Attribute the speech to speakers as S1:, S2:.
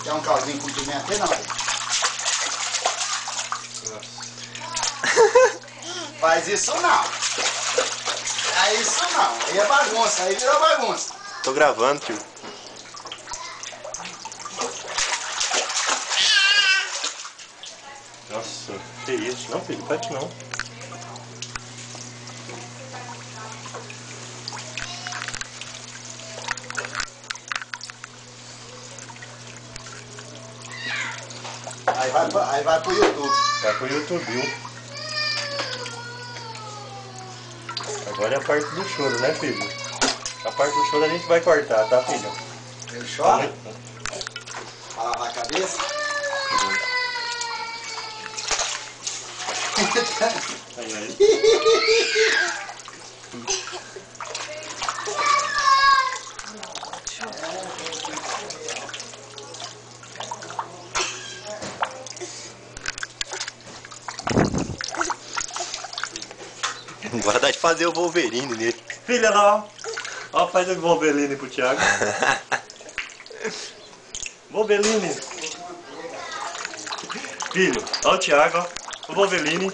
S1: Quer um caldinho com pimenta aí, não? Faz isso não. É isso não. Aí é bagunça. Aí virou bagunça.
S2: Tô gravando, tio. Nossa, que isso? Não, filho, pede não.
S1: Aí vai pro YouTube.
S2: Vai pro YouTube, viu? Agora é a parte do choro, né, filho? A parte do choro a gente vai cortar, tá, filho?
S1: Ele chora? Pra lavar a cabeça?
S2: Aí, aí.
S3: Agora dá de fazer o Wolverine nele.
S2: Filha lá, ó. Ó, faz o Wolverine pro Thiago. Wolverine. Filho, ó o Thiago, ó. O Wolverine.